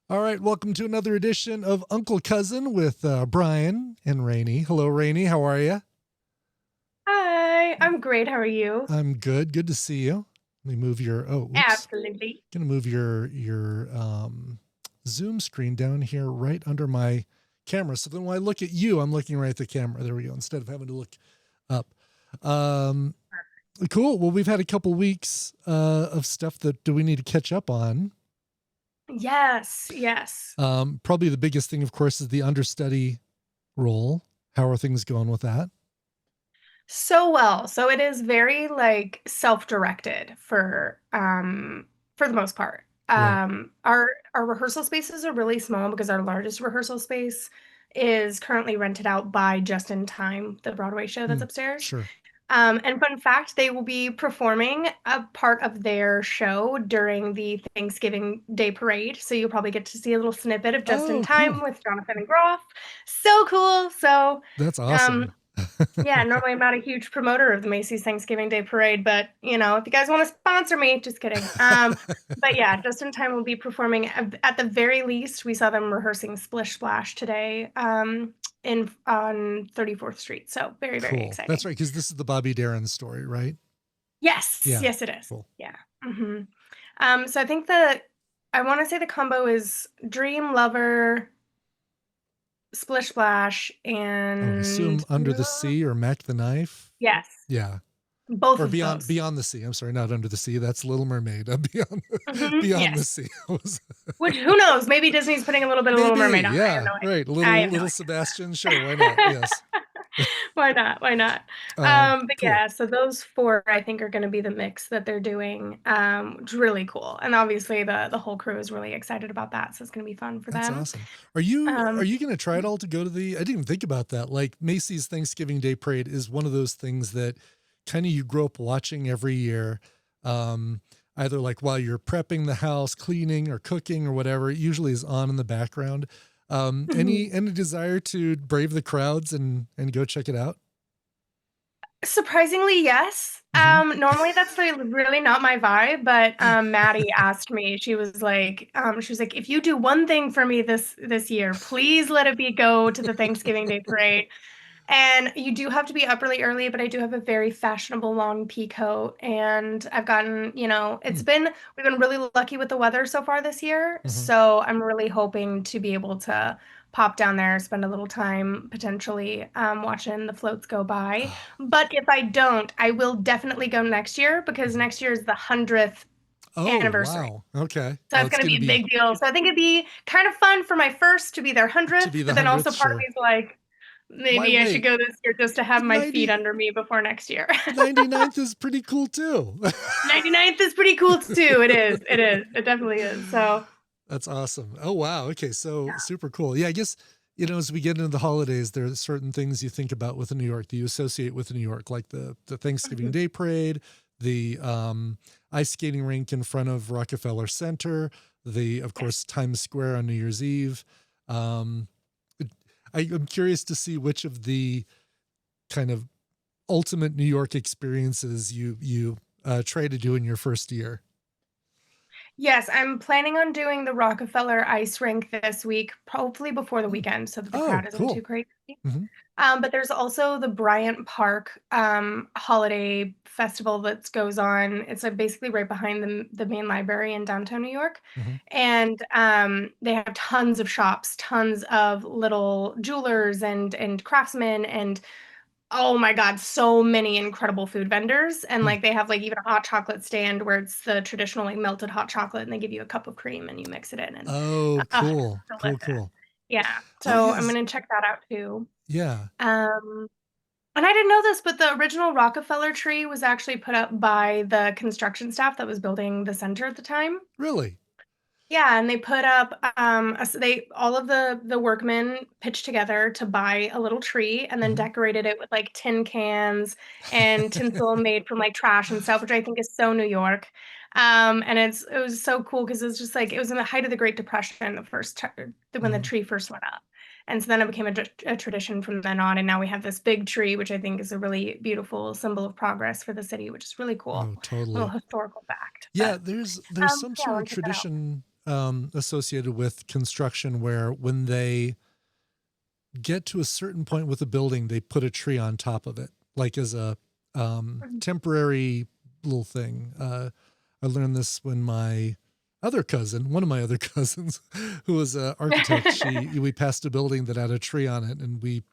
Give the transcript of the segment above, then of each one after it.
All right, welcome to another edition of Uncle Cousin with Brian and Rainey. Hello, Rainey. How are you? Hi, I'm great. How are you? I'm good. Good to see you. Let me move your. Oh, whoops. Absolutely. Gonna move your Zoom screen down here right under my camera. So then when I look at you, I'm looking right at the camera. There we go. Instead of having to look up. Um, cool. Well, we've had a couple weeks of stuff that do we need to catch up on. Yes, yes. Probably the biggest thing, of course, is the understudy role. How are things going with that? So well. So it is very like self-directed for the most part. Right. Our rehearsal spaces are really small because our largest rehearsal space is currently rented out by Just in Time, the Broadway show that's Hmm. upstairs. Sure. And fun fact, they will be performing a part of their show during the Thanksgiving Day Parade. So you'll probably get to see a little snippet of Just in Oh, cool. Time with Jonathan and Groff. So cool. So, That's um, awesome. yeah, normally I'm not a huge promoter of the Macy's Thanksgiving Day Parade, but if you guys want to sponsor me, just kidding. But yeah, Just in Time will be performing at the very least. We saw them rehearsing Splish Splash today, in on 34th Street. So very, very Cool. That's exciting. right, because this is the Bobby Darin story, right? Yes, Yeah. yes, it is. Cool. Yeah. hmm so I think I want to say the combo is Dream Lover, Splish Splash, I would assume and Under the Sea or Mac the Knife. yes, Yeah. both Or of Beyond those. Beyond the Sea. I'm sorry, not Under the Sea. That's Little Mermaid. Beyond the Yes. Sea. Which who knows? Maybe Disney's putting a little bit of Little Maybe. Mermaid on. I have Yeah. no idea. Right. I Little have no little Sebastian. Sure. Why not? idea. Yes. Why not? Why not? But Cool. yeah, so those four I think are going to be the mix that they're doing. Which is really cool, and obviously the whole crew is really excited about that, so it's going to be fun for That's them. awesome. Are Um, you going to try it all to go to the? I didn't even think about that. Like Macy's Thanksgiving Day Parade is one of those things that kind of you grow up watching every year. Um, Either like while you're prepping the house, cleaning or cooking or whatever. It usually is on in the background. Any desire to brave the crowds and go check it out? Surprisingly, yes. Mm-hmm. Normally that's like really not my vibe, but Maddie asked me. She was like, if you do one thing for me this year, please let it be go to the Thanksgiving Day Parade. And you do have to be up really early, but I do have a very fashionable long pea coat, and I've gotten, we've been really lucky with the weather so far this year. Mm-hmm. So I'm really hoping to be able to pop down there, spend a little time potentially watching the floats go by. But if I don't, I will definitely go next year because Mhm. next year is the 100th Oh anniversary. wow. Okay. So Oh, it's it's going to going to be a be big deal. So I think it'd be kind of fun for my first to be their to 100th, be the but then hundredth. also part of me Sure. is like, Why maybe I should wait? go this year just to have The my feet 90 under me before next year. the 99th is pretty cool too. 99th is pretty cool too. It is. It is. It definitely is. So, That's awesome. Oh wow. Okay, yeah. so super cool. Yeah, I guess as we get into the holidays, there are certain things you think about with New York that you associate with New York, like the Thanksgiving Mhm. Day Parade, the ice skating rink in front of Rockefeller Center, the of Yes. course Times Square on New Year's Eve. Um, I'm curious to see which of the kind of ultimate New York experiences you try to do in your first year. Yes, I'm planning on doing the Rockefeller ice rink this week, hopefully before the Hmm. weekend so that the Oh, crowd isn't too cool. crazy. Hmm. But there's also the Bryant Park holiday festival that goes on. It's like basically right behind the main library in downtown New York. Hmm. And they have tons of shops, tons of little jewelers and craftsmen and oh my God, so many incredible food vendors. And Hmm. like they have like even a hot chocolate stand where it's the traditional like melted hot chocolate and they give you a cup of cream and you mix it in and Oh, cool. it's Cool, delicious. cool. Yeah. Oh, So I'm yes. gonna check that out too. Yeah. Um and I didn't know this, but the original Rockefeller tree was actually put up by the construction staff that was building the center at the time. Really? Yeah, and they put up they all of the workmen pitched together to buy a little tree and then Mhm. decorated it with like tin cans and tinsel made from like trash and stuff, which I think is so New York. And it was so cool because it was just like it was in the height of the Great Depression, when the Mhm. tree first went up. And so then it became a tradition from then on, and now we have this big tree, which I think is a really beautiful symbol of progress for the city, which is really cool. Oh, Little totally. historical fact, Yeah, but there's some yeah, I sort of want to check that out. tradition. associated with construction where when they get to a certain point with a building, they put a tree on top of it, like as a temporary little thing. I learned this when one of my other cousins, who was an architect, we passed a building that had a tree on it, and we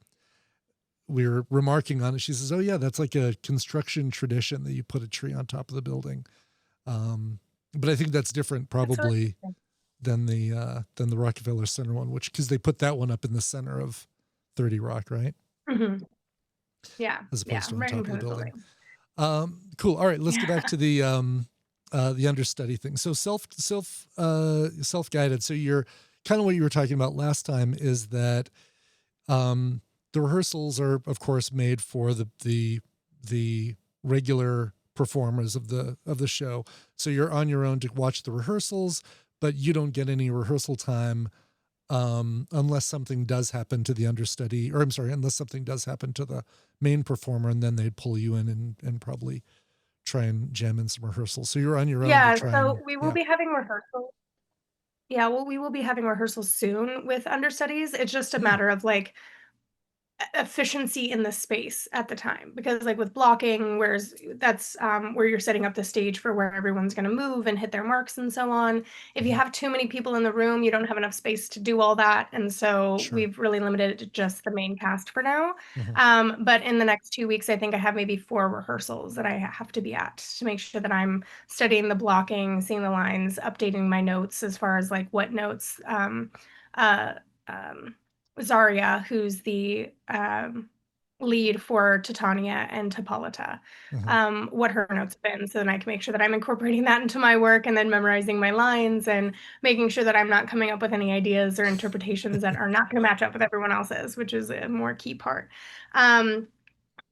were remarking on it. She says, "Oh yeah, that's like a construction tradition that you put a tree on top of the building." But I think that's different, That's really probably, interesting. than the Rockefeller Center one, which because they put that one up in the center of 30 Rock, right, Mhm. Yeah, as yeah, opposed to on right in top of the front of the building. building. Cool. All right, let's get back Yeah. to the understudy thing. So self guided. So you're kind of what you were talking about last time is that the rehearsals are, of course, made for the regular performers of the show. So you're on your own to watch the rehearsals, but you don't get any rehearsal time unless something does happen to the understudy, or I'm sorry, unless something does happen to the main performer, and then they'd pull you in and probably try and jam in some rehearsals. So you're on your own to Yeah, try so and, we will yeah. be having rehearsals. Yeah, well, we will be having rehearsals soon with understudies. It's just a Hmm, matter of, like, efficiency in the space at the time, because like with blocking, whereas that's where you're setting up the stage for where everyone's going to move and hit their marks and so on. If you hmm, have too many people in the room, you don't have enough space to do all that, and so sure. we've really limited it to just the main cast for now. Hmm. But in the next 2 weeks, I think I have maybe 4 rehearsals that I have to be at to make sure that I'm studying the blocking, seeing the lines, updating my notes as far as like what notes uh, um, Zarya, who's the lead for Titania and Hippolyta, Hmm. what her notes have been, so then I can make sure that I'm incorporating that into my work and then memorizing my lines and making sure that I'm not coming up with any ideas or interpretations that are not going to match up with everyone else's, which is a more key part. Um,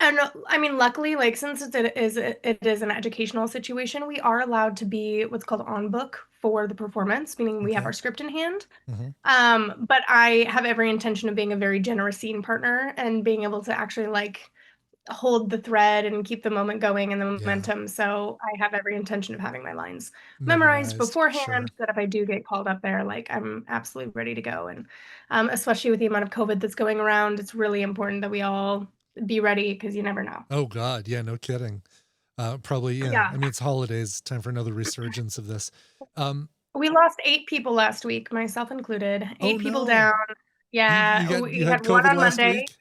and I mean, luckily, like since it is an educational situation, we are allowed to be what's called on book for the performance, meaning we have Okay. our script in hand. Hmm. But I have every intention of being a very generous scene partner and being able to actually like hold the thread and keep the moment going and the Yeah. momentum. So I have every intention of having my lines memorized Memorized. beforehand Sure. so that if I do get called up there, like I'm absolutely ready to go. And especially with the amount of COVID that's going around, it's really important that we all be ready because you never know. Oh God. Yeah. No kidding. Probably. Yeah. Yeah. I mean, it's holidays. Time for another resurgence of this. Um, We lost 8 people last week, myself included. oh 8 people no. down. Yeah, You we had had one COVID on last Monday. week?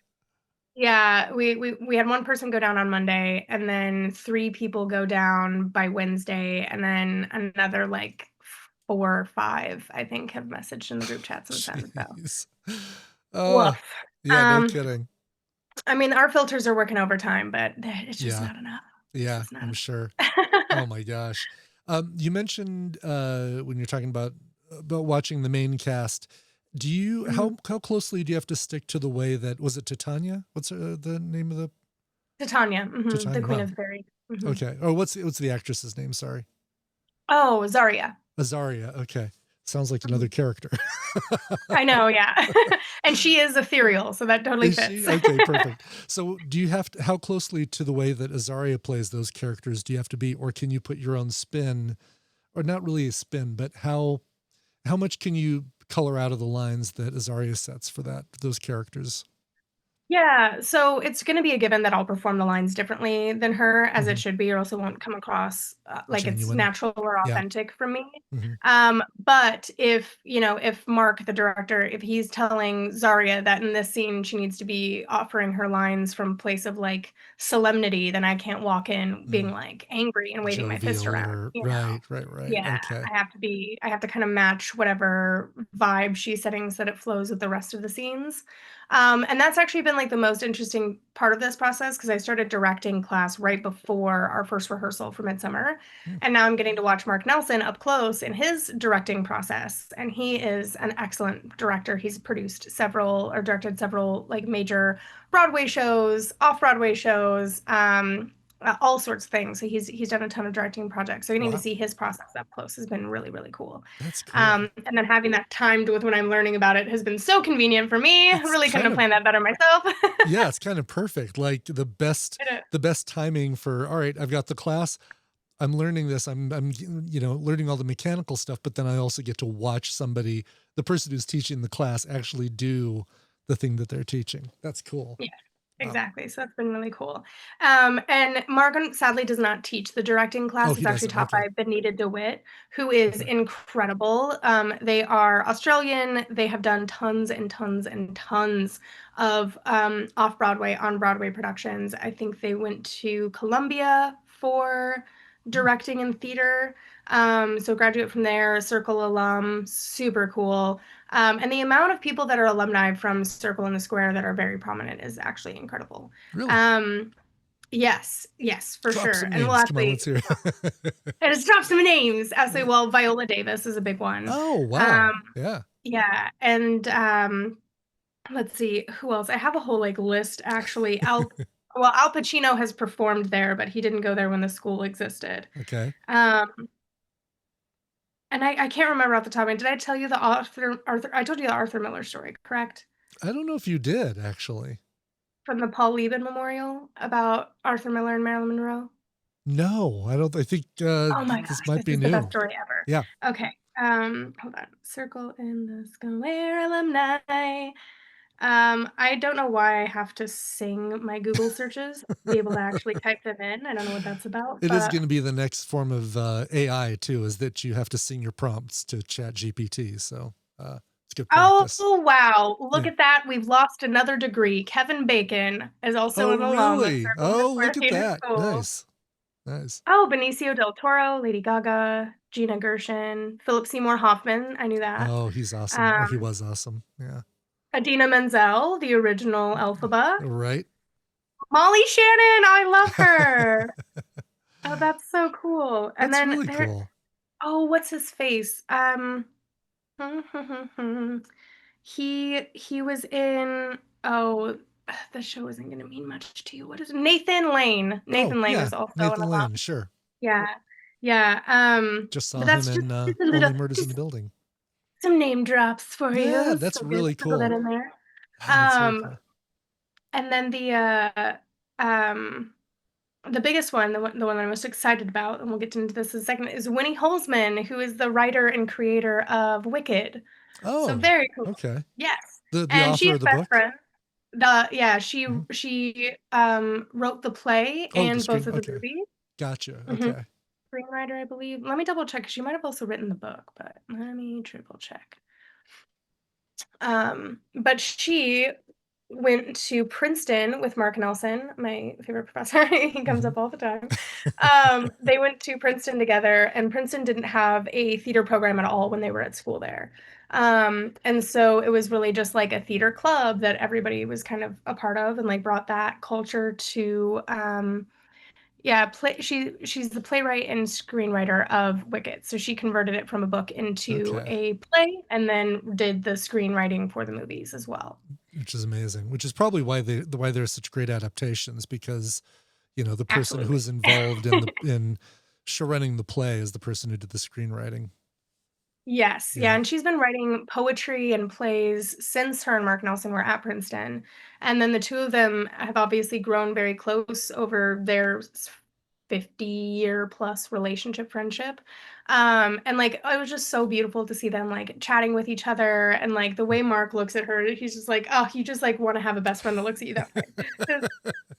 Yeah, we had one person go down on Monday, and then 3 people go down by Wednesday, and then another, like, 4 or 5, I think, have messaged in the group chat since then, so Jeez. woof. Yeah, no Um, kidding. I mean, our filters are working overtime, but it's just Yeah. not enough. It's Yeah, just not I'm sure. enough. Oh my gosh. You mentioned when you're talking about watching the main cast, do you Mhm. how closely do you have to stick to the way that was it Titania? What's the name of the Titania, the Titania? Queen Wow. of the Fairies. Mhm. Okay. Oh, what's the actress's name? Sorry. Oh, Zarya. Azaria. Okay. Sounds like another Mhm. character. I know, yeah. And she is ethereal, so that totally Is she? fits. Okay, perfect. So do you have to, how closely to the way that Azaria plays those characters do you have to be, or can you put your own spin, or not really a spin, but how much can you color out of the lines that Azaria sets for those characters? Yeah, so it's gonna be a given that I'll perform the lines differently than her, as it Hmm. should be, or else it won't come across, like it's Genuine. natural or Yeah. authentic from me. Hmm. But if, if Mark, the director, if he's telling Zarya that in this scene she needs to be offering her lines from a place of, like, solemnity, then I can't walk in being, Mm. like, angry and waving my fist Jovial around, or you know? right. Yeah, Okay. I have to kinda match whatever vibe she's setting so that it flows with the rest of the scenes. And that's actually been like the most interesting part of this process because I started directing class right before our first rehearsal for Midsummer. Mm. And now I'm getting to watch Mark Nelson up close in his directing process. And he is an excellent director. He's produced several or directed several like major Broadway shows, off-Broadway shows, all sorts of things. So he's done a ton of directing projects. So getting to Wow. see his process up close has been really, really cool. That's cool. And then having that timed with when I'm learning about it has been so convenient for me. It's Really couldn't kind have of planned that better myself. yeah, it's kind of perfect. Like It is. the best timing for, all right, I've got the class. I'm learning this. I'm learning all the mechanical stuff, but then I also get to watch somebody, the person who's teaching the class, actually do the thing that they're teaching. That's cool. Yeah, Wow. exactly. So that's been really cool. And Morgan sadly does not teach the directing Oh, class. he It's actually doesn't. taught Okay. by Benita DeWitt, who is Okay. incredible. They are Australian. They have done tons and tons and tons of off Broadway, on Broadway productions. I think they went to Columbia for Hmm. directing and theater. So graduate from there, Circle alum, super cool. And the amount of people that are alumni from Circle in the Square that are very prominent is actually incredible. Really? Um, yes, yes, for Drop sure. some And we'll names. Come on, actually, let's hear. and it's drop some names. Yeah. Absolutely. Well, Viola Davis is a big one. Oh, Um, wow. Yeah. yeah, and let's see who else. I have a whole like list actually. Al Pacino has performed there, but he didn't go there when the school existed. Okay. Um, and I can't remember off the top of my head. Did I tell you the Arthur? I told you the Arthur Miller story, correct? I don't know if you did actually. From the Paul Lieben Memorial about Arthur Miller and Marilyn Monroe? No, I don't. I think Oh my this gosh, might this be is the best new. story ever. Yeah. Okay, hold on. Circle in the Square alumni. I don't know why I have to sing my Google searches to be able to actually type them in. I don't know what that's about, It is but going to be the next form of AI too, is that you have to sing your prompts to Chat GPT. So it's good oh practice. wow, look Yeah. at that. We've lost another degree. Kevin Bacon is also Oh, an alum of really? Circle in the Oh, Square look at Theater that. School. Nice. Nice. Oh, Benicio del Toro, Lady Gaga, Gina Gershon, Philip Seymour Hoffman. I knew that. Oh, he's awesome. Or he Um, was awesome. Yeah. Adina Menzel, the original Elphaba. Right. Molly Shannon, I love her. Oh, that's so cool. And That's then really there, cool. oh, what's his face? He was in, oh, the show isn't gonna mean much to you. What is it? Nathan Lane? Oh, Nathan Lane yeah. is also an Nathan alum. Lane. Sure. Yeah. Yeah. Just But saw him that's in just a little, Only Murders in the just Building. some name drops for Yeah, you. that's So good. really Sprinkle that cool. in there. Ah, that's very Um, cool. and then um the biggest one, the one that I'm most excited about, and we'll get into this in a second, is Winnie Holzman, who is the writer and creator of Wicked. So Oh, very cool. okay. Yes. The And she author is of the best book? friends. The yeah, she Mhm. she wrote the play Oh, the and both screen. of the Okay. movies. Gotcha. Mhm. Okay. Screenwriter, I believe. Let me double check. She might have also written the book, but let me triple check. But she went to Princeton with Mark Nelson, my favorite professor. He comes Hmm. up all the time. They went to Princeton together, and Princeton didn't have a theater program at all when they were at school there. And so it was really just like a theater club that everybody was kind of a part of and like brought that culture to yeah, she's the playwright and screenwriter of Wicked. So she converted it from a book into Okay. a play and then did the screenwriting for the movies as well. Which is amazing. Which is probably why they're such great adaptations, because the person who Absolutely. is involved in running the play is the person who did the screenwriting. Yes, yeah, Yeah. and she's been writing poetry and plays since her and Mark Nelson were at Princeton. And then the two of them have obviously grown very close over their 50-year plus relationship friendship. And like it was just so beautiful to see them like chatting with each other and like the way Mark looks at her, he's just like, oh, you just like want to have a best friend that looks at you that way.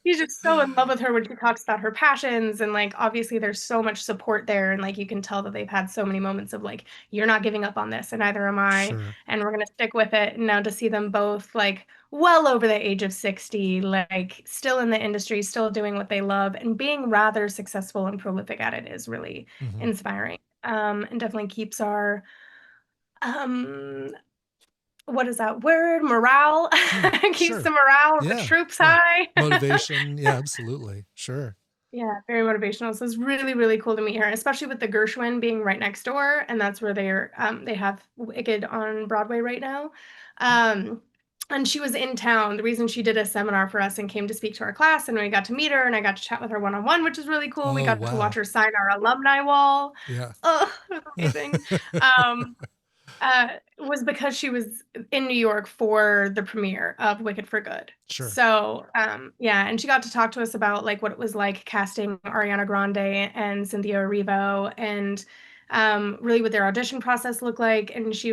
He's just so in love with her when she talks about her passions and like obviously there's so much support there and like you can tell that they've had so many moments of like you're not giving up on this and neither am I Sure. and we're going to stick with it. And now to see them both like well over the age of 60 like still in the industry, still doing what they love and being rather successful and prolific at it is really Hmm. inspiring. And definitely keeps our um what is that word? Morale. Keeps the Sure. morale of the Yeah. troops Yeah. high. Motivation. Yeah, absolutely. Sure. Yeah, very motivational. So it's really, really cool to meet her, especially with the Gershwin being right next door, and that's where they have Wicked on Broadway right now. Um, and she was in town. The reason she did a seminar for us and came to speak to our class, and we got to meet her, and I got to chat with her one on one, which is really cool. We Oh, got to watch wow. her sign our alumni wall. Yeah. Oh, it was amazing. Um, was because she was in New York for the premiere of Wicked for Good. Sure. So, yeah, and she got to talk to us about like what it was like casting Ariana Grande and Cynthia Erivo, and really what their audition process looked like. And she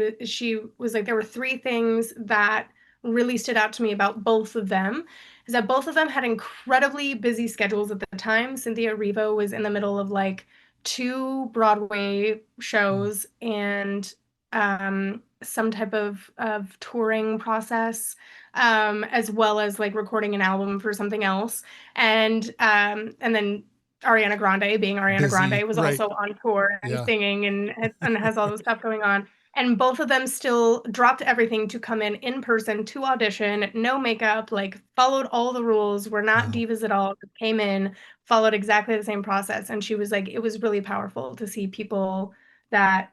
was like, there were three things that really stood out to me about both of them. Is that both of them had incredibly busy schedules at the time. Cynthia Erivo was in the middle of like two Broadway Mm. shows and some type of touring process, as well as like recording an album for something else. And then Ariana Grande, being Ariana Busy. Grande, was Right. also on tour and Yeah. singing and has all this stuff going on. And both of them still dropped everything to come in person to audition, no makeup, like followed all the rules, were not Wow. divas at all, came in, followed exactly the same process. And she was like, it was really powerful to see people that,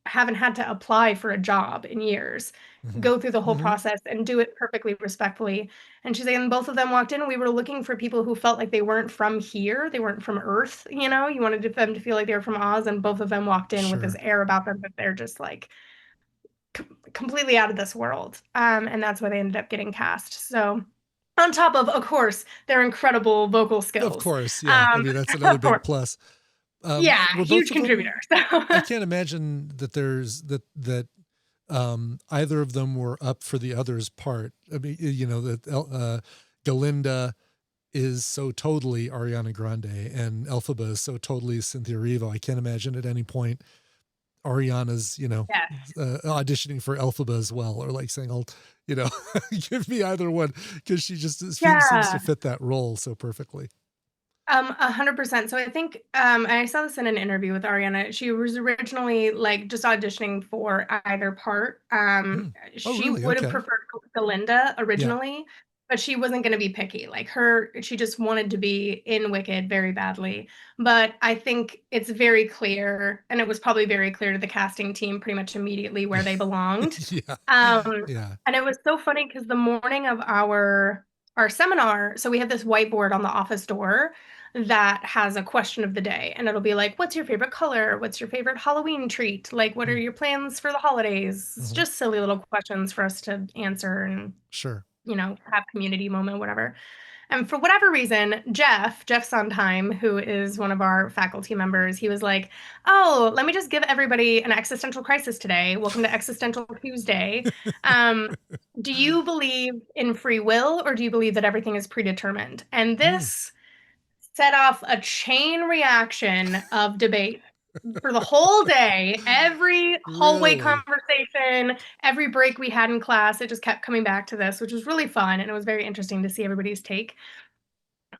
haven't had to apply for a job in years, Hmm. go through the whole Hmm. process and do it perfectly respectfully. And she's like, and both of them walked in, and we were looking for people who felt like they weren't from here, they weren't from Earth, you wanted them to feel like they were from Oz, and both of them walked in with this Sure. air about them that they're just like completely out of this world. And that's why they ended up getting cast. So on top of course, their incredible vocal Of skills. course. Yeah. I Um, mean, that's another of big course. plus. Yeah, Were both huge of them, contributor. So I can't imagine that either of them were up for the other's part. I mean, that Galinda is so totally Ariana Grande and Elphaba is so totally Cynthia Erivo. I can't imagine at any point Ariana's, yeah. auditioning for Elphaba as well, or like saying, "I'll, you know, give me either one," because she just seems to Yeah. fit that role so perfectly. 100%. So I think, I saw this in an interview with Ariana. She was originally like just auditioning for either part. Mm. Oh, She really? would have Okay. preferred Galinda Yeah. originally, but she wasn't going to be picky. Like she just wanted to be in Wicked very badly. But I think it's very clear, and it was probably very clear to the casting team pretty much immediately where they belonged. Yeah. Um, Yeah. and it was so funny because the morning of our seminar, so we have this whiteboard on the office door that has a question of the day, and it'll be like, what's your favorite color, what's your favorite Halloween treat, like what are Mm. your plans for the holidays. It's Hmm. just silly little questions for us to answer and Sure. have community moment, whatever. And for whatever reason, Jeff Sondheim, who is one of our faculty members, he was like, oh, let me just give everybody an existential crisis today. Welcome to Existential Tuesday. um, do you believe in free will, or do you believe that everything is predetermined? And Mm. this set off a chain reaction of debate for the whole day. Every hallway Really? conversation, every break we had in class, it just kept coming back to this, which was really fun. And it was very interesting to see everybody's take.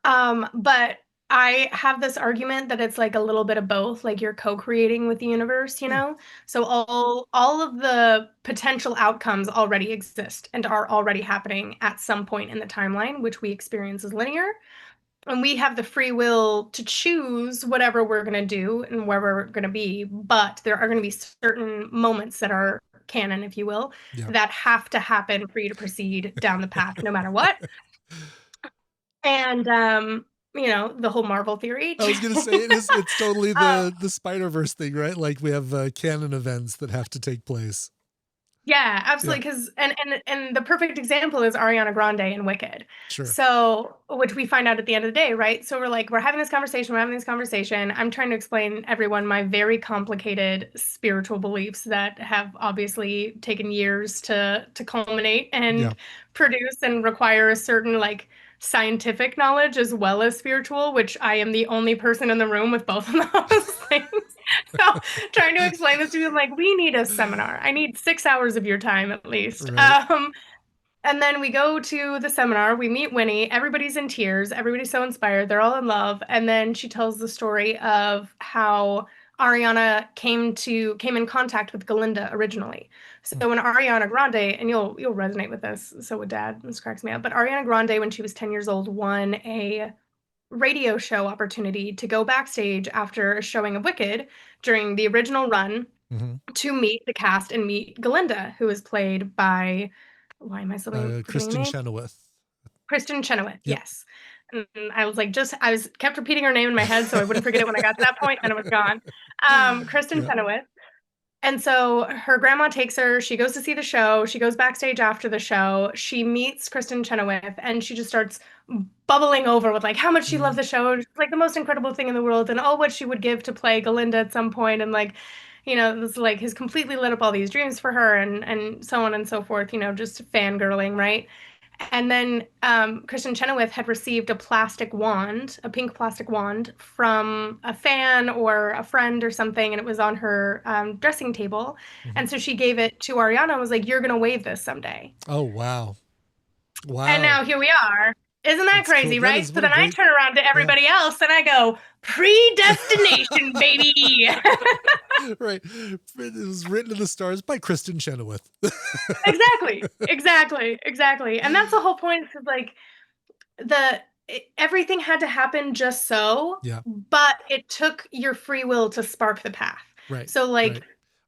But I have this argument that it's like a little bit of both, like you're co-creating with the universe, you Hmm. know? So all of the potential outcomes already exist and are already happening at some point in the timeline, which we experience as linear. And we have the free will to choose whatever we're going to do and where we're going to be. But there are going to be certain moments that are canon, if you will, Yeah. that have to happen for you to proceed down the path, no matter what. And, the whole Marvel theory. I was gonna say it's totally um, the Spider-Verse thing, right? Like we have canon events that have to take place. Yeah, Yeah. absolutely. Because and the perfect example is Ariana Grande in Wicked. Sure. So, which we find out at the end of the day, right? So we're like, we're having this conversation. We're having this conversation. I'm trying to explain everyone my very complicated spiritual beliefs that have obviously taken years to culminate Yeah. and produce and require a certain like scientific knowledge as well as spiritual, which I am the only person in the room with both of those things. So trying to explain this to you, I'm like, we need a seminar. I need 6 hours of your time at least. Right. And then we go to the seminar, we meet Winnie, everybody's in tears, everybody's so inspired, they're all in love. And then she tells the story of how Ariana came in contact with Galinda originally. So Mm. when Ariana Grande, and you'll resonate with this, so would Dad, this cracks me up. But Ariana Grande, when she was 10 years old, won a radio show opportunity to go backstage after a showing of Wicked during the original run Hmm. to meet the cast and meet Galinda, who is played by, why am I suddenly forgetting the Kristen name? Chenoweth. Kristen Chenoweth, Yep. yes. And I was like, kept repeating her name in my head so I wouldn't forget it when I got to that point, and it was gone. Kristen Yeah. Chenoweth. And so her grandma takes her, she goes to see the show, she goes backstage after the show, she meets Kristen Chenoweth, and she just starts bubbling over with like how much she Mhm. loved the show. It's like the most incredible thing in the world, and all what she would give to play Galinda at some point, and like, it was like has completely lit up all these dreams for her, and so on and so forth, just fangirling, right? And then Kristen Chenoweth had received a plastic wand, a pink plastic wand from a fan or a friend or something, and it was on her dressing table. Mhm. And so she gave it to Ariana and was like, "You're gonna wave this someday." Oh, wow. And Wow. now here we are. Isn't that That's cool. crazy, That right? is So what a then I great, turn around to yeah. everybody else and I go, predestination, baby. Right. It was written in the stars by Kristen Chenoweth. Exactly, exactly, exactly. And that's the whole point. Is like the everything had to happen just so, Yeah. but it took your free will to spark the path. Right. So like Right.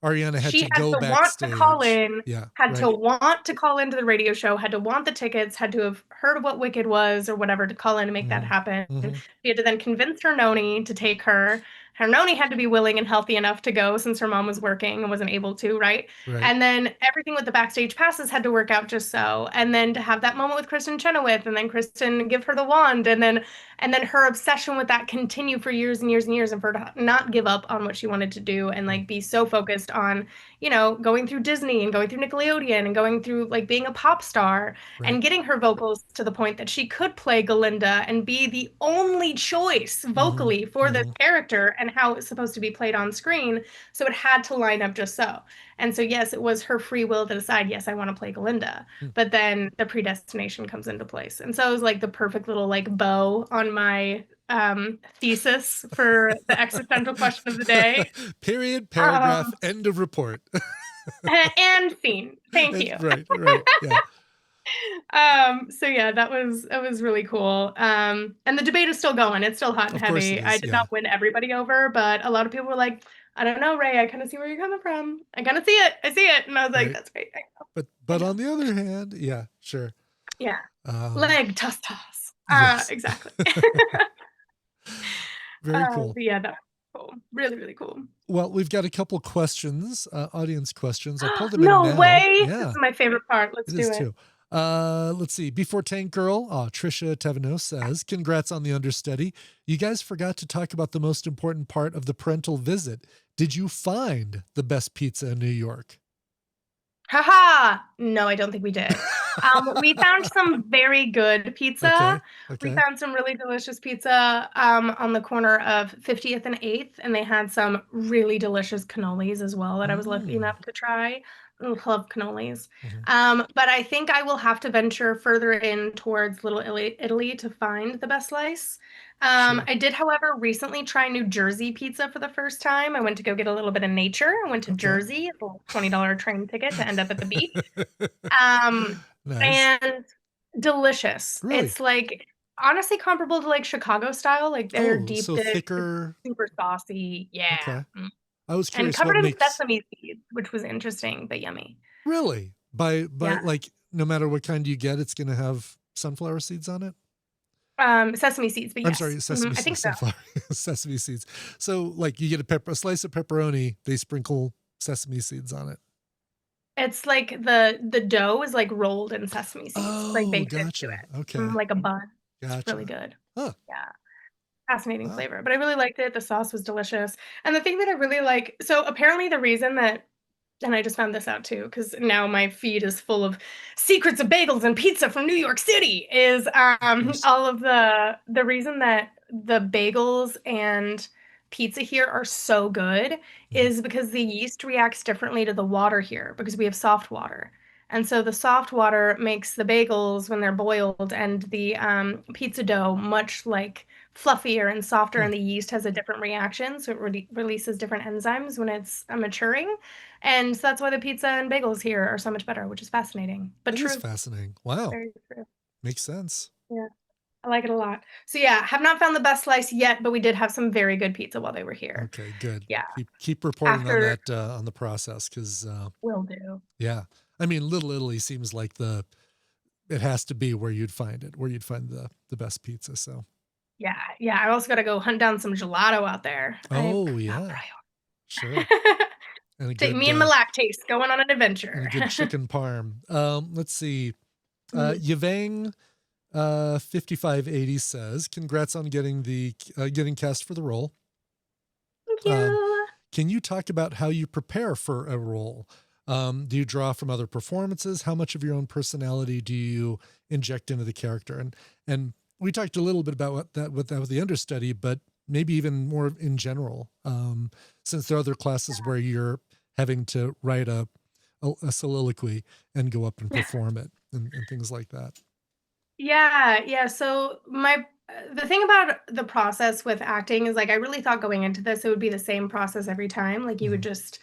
Ariana had she to had go to want to call backstage. in, Yeah. had to Right. want to call into the radio show, had to want the tickets, had to have heard of what Wicked was or whatever to call in and make that Hmm. happen. Hmm. She had to then convince her noni to take her. Her noni had to be willing and healthy enough to go since her mom was working and wasn't able to, right? Right. And then everything with the backstage passes had to work out just so. And then to have that moment with Kristen Chenoweth, and then Kristen give her the wand, and then her obsession with that continue for years and years and years, and for her to not give up on what she wanted to do and Mm. like be so focused on going through Disney and going through Nickelodeon and going through like being a pop star Right. and getting her vocals to the point that she could play Galinda and be the only choice Hmm. vocally for this Hmm. character and how it's supposed to be played on screen. So it had to line up just so. And so, yes, it was her free will to decide, yes, I want to play Galinda. But then the predestination comes into place. And so it was like the perfect little like bow on my thesis for the existential question of the day. Period, paragraph, Um, end of report. and scene. Thank you. Right, right. Yeah. So yeah, that was really cool. And the debate is still going. It's still hot and Of course it heavy. I is. did Yeah. not win everybody over, but a lot of people were like, I don't know, Ray, I kind of see where you're coming from. I kind of see it. I see it. And I was like, Right. that's great. I know. I But know. on the other hand, yeah, sure. Yeah. Um, Leg toss toss. yes. Exactly. Very cool. But yeah, that was cool. Really, really cool. Well, we've got a couple questions, audience questions. I pulled them in No now. way. This Yeah, is my favorite part. Let's it is do it. too. Let's see. Before Tank Girl, Trisha Teveno says, "Congrats on the understudy. You guys forgot to talk about the most important part of the parental visit. Did you find the best pizza in New York?" Haha. No, I don't think we did. We found some very good pizza. Okay. We Okay. found some really delicious pizza on the corner of 50th and 8th, and they had some really delicious cannolis as well that I was lucky Mm. enough to try. Love cannolis. Mhm. But I think I will have to venture further in towards Little Italy to find the best slice. Sure. I did, however, recently try New Jersey pizza for the first time. I went to go get a little bit of nature. I went to Okay. Jersey, a little $20 train ticket to end up at the beach. Um, Nice. and delicious. Really? It's like honestly comparable to like Chicago style. Like their Oh, deep so dish is thicker. super saucy. Yeah. Okay. Mm. I was And curious covered what in makes sesame seeds, which was interesting but yummy. really by Yeah. like no matter what kind you get, it's gonna have sunflower seeds on it. Sesame seeds, but I'm yes. sorry, sesame I think so. sunflower sesame seeds. So like you get a slice of pepperoni, they sprinkle sesame seeds on it. It's like the dough is like rolled in sesame seeds, like Oh, baked into gotcha. it. Okay. Like a bun. It's really Gotcha. good. Huh. Yeah. Fascinating Wow. flavor, but I really liked it. The sauce was delicious. And the thing that I really like, so apparently the reason that, and I just found this out too, because now my feed is full of secrets of bagels and pizza from New York City, is Of course. all of the reason that the bagels and pizza here are so good Mhm. is because the yeast reacts differently to the water here because we have soft water. And so the soft water makes the bagels when they're boiled and the pizza dough much like fluffier and softer, Hmm. and the yeast has a different reaction, so it releases different enzymes when it's maturing, and so that's why the pizza and bagels here are so much better, which is fascinating but That is true. fascinating. Wow. Very true. Makes sense. Yeah, I like it a lot. So yeah, have not found the best slice yet, but we did have some very good pizza while they were here. Okay, good. Yeah, Keep reporting on after that on the process because will do. yeah, I mean, Little Italy seems like it has to be where you'd find it, where you'd find the best pizza. So Yeah, yeah, I also got to go hunt down some gelato out there. I oh top yeah, sure. priority. and a Me good and my lactase going on an adventure. chicken parm. Let's see. Mhm. Yvang 5580 says, "Congrats on getting cast for the role. Thank Um, you. can you talk about how you prepare for a role? Do you draw from other performances? How much of your own personality do you inject into the character?" And we talked a little bit about what that with the understudy, but maybe even more in general, since there are other classes where you're having to write a soliloquy and go up and perform it and things like that. Yeah, yeah. So the thing about the process with acting is like I really thought going into this it would be the same process every time. Like you would Hmm. just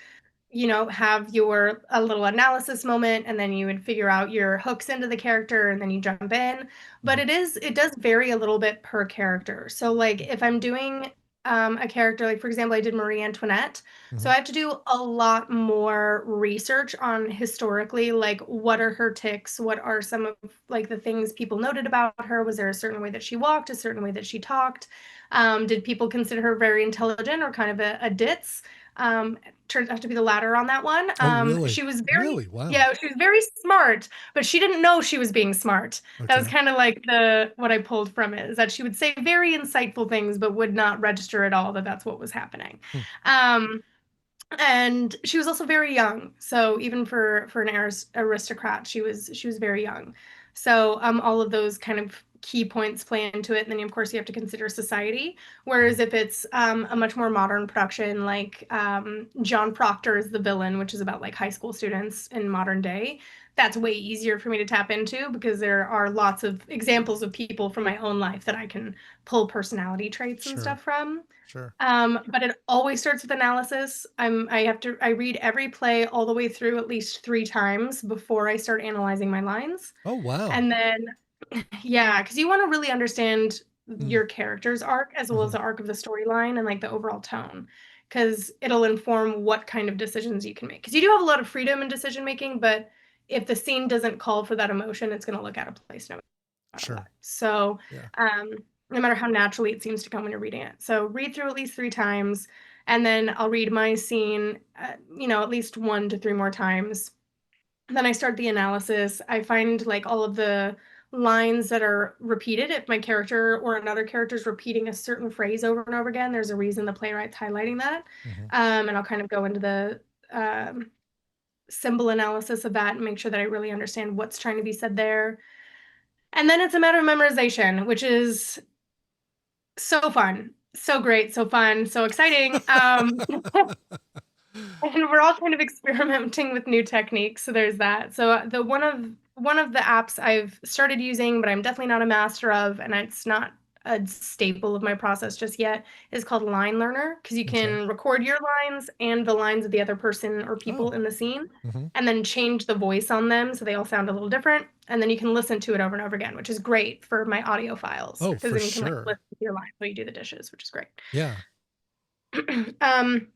have your a little analysis moment and then you would figure out your hooks into the character and then you jump in. But Hmm. it does vary a little bit per character. So like if I'm doing a character like for example I did Marie Antoinette. So Hmm. I have to do a lot more research on historically like what are her tics, what are some of like the things people noted about her, was there a certain way that she walked, a certain way that she talked, did people consider her very intelligent or kind of a ditz? Turns out to be the latter on that one. Oh, really? She was very, Really? Wow. yeah, she was very smart, but she didn't know she was being smart. That was Okay. kind of like the what I pulled from it is that she would say very insightful things, but would not register at all that that's what was happening. Hmm. Um, and she was also very young, so even for an aristocrat she was very young. So all of those kind of key points play into it, and then of course you have to consider society. Mhm. Whereas if it's a much more modern production like John Proctor is the villain, which is about like high school students in modern day, that's way easier for me to tap into because there are lots of examples of people from my own life that I can pull personality traits and Sure. stuff from. Sure. But it always starts with analysis. I read every play all the way through at least 3 times before I start analyzing my lines. Oh, wow. And then, yeah, because you want to really understand Mm. your character's arc as well as Hmm. the arc of the storyline and like the overall tone, because it'll inform what kind of decisions you can make. Because you do have a lot of freedom in decision making, but if the scene doesn't call for that emotion, it's going to look out of place no matter what. Sure. So, Yeah. no matter how naturally it seems to come when you're reading it. So read through at least 3 times, and then I'll read my scene, at least 1 to 3 more times. And then I start the analysis. I find like all of the lines that are repeated. If my character or another character is repeating a certain phrase over and over again, there's a reason the playwright's highlighting that. Hmm. And I'll kind of go into the symbol analysis of that and make sure that I really understand what's trying to be said there. And then it's a matter of memorization, which is so fun, so great, so fun, so exciting. And we're all kind of experimenting with new techniques, so there's that. So, the one of the apps I've started using, but I'm definitely not a master of, and it's not a staple of my process just yet, is called Line Learner, because you Okay. can record your lines and the lines of the other person or people Oh. in the scene, Hmm. and then change the voice on them so they all sound a little different, and then you can listen to it over and over again, which is great for my audio files, Oh, because for then you can, like, sure. listen to your lines while you do the dishes, which is great. Yeah. Um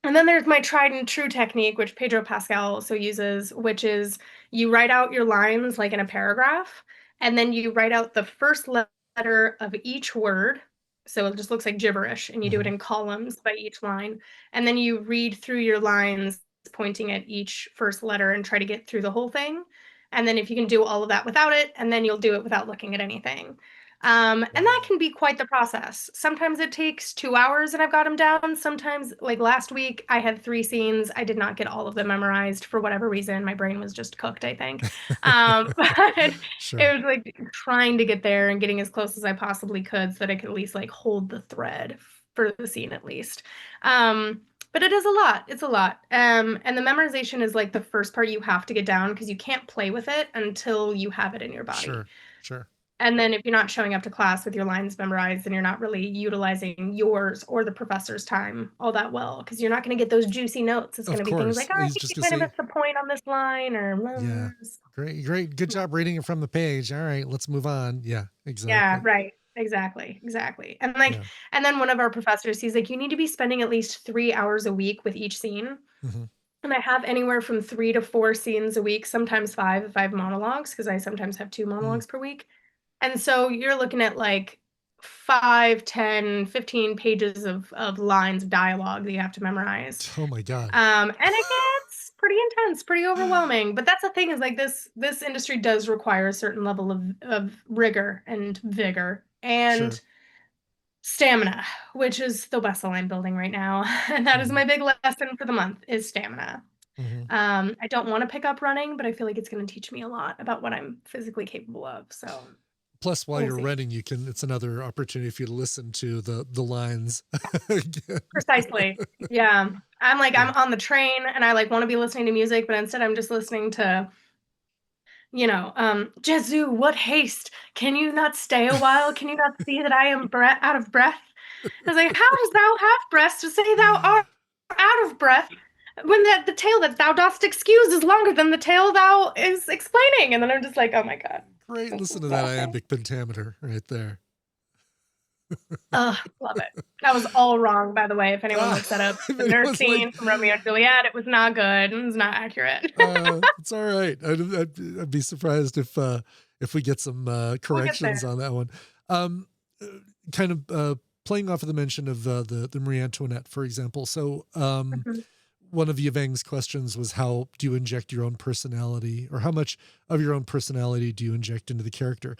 and then there's my tried and true technique, which Pedro Pascal also uses, which is you write out your lines like in a paragraph, and then you write out the first letter of each word. So it just looks like gibberish, and you do it Hmm. in columns by each line. And then you read through your lines, pointing at each first letter and try to get through the whole thing. And then if you can do all of that without it, and then you'll do it without looking at anything. And that Wow. can be quite the process. Sometimes it takes 2 hours and I've got them down. Sometimes, like last week, I had 3 scenes. I did not get all of them memorized for whatever reason. My brain was just cooked, I think. But it Sure. was like trying to get there and getting as close as I possibly could so that I could at least like hold the thread for the scene at least. But it is a lot. It's a lot. And the memorization is like the first part you have to get down because you can't play with it until you have it in your body. Sure. Sure. And then if you're not showing up to class with your lines memorized, then you're not really utilizing yours or the professor's time all that well because you're not going to get those juicy notes. It's going Of to be things like, course. oh, I He's think just you gonna kind of say, missed the point on this line or yeah. Great. Great. Good job reading it from the page. All right. Let's move on. Yeah. yeah, Exactly. right. Exactly. Exactly. And like, Yeah. and then one of our professors, he's like, you need to be spending at least 3 hours a week with each scene. Hmm. And I have anywhere from 3 to 4 scenes a week, sometimes five if I have monologues, because I sometimes have two Mm. monologues per week. And so you're looking at like 5, 10, 15 pages of lines of dialogue that you have to memorize. Oh my God. And it gets pretty intense, pretty overwhelming. But that's the thing is like this industry does require a certain level of rigor and vigor Sure. and stamina, which is the vessel I'm building right now. And that is Hmm. my big lesson for the month is stamina. Hmm. I don't want to pick up running, but I feel like it's going to teach me a lot about what I'm physically capable of. So Plus, while we'll you're see. running, it's another opportunity for you to listen to the lines again. Precisely. Yeah. I'm like, Yeah. I'm on the train and I like want to be listening to music, but instead I'm just listening to, Jesu, what haste? Can you not stay a while? Can you not see that I am out of breath? I was like, how does thou have breath to say thou art out of breath when the tale that thou dost excuse is longer than the tale thou is explaining? And then I'm just like, oh my God. Great. It's Listen to that exhausting. iambic pentameter right there. Ugh, love it. That was all wrong, by the way. If anyone Ah, looks that up, if the nurse anyone's like, scene from Romeo and Juliet, it was not good. It was not accurate. it's all right. I'd be surprised if we get some We'll get corrections there. on that one. Um, uh, kind of playing off of the mention of the Marie Antoinette, for example. So Mhm. one of Yvang's questions was, how do you inject your own personality, or how much of your own personality do you inject into the character?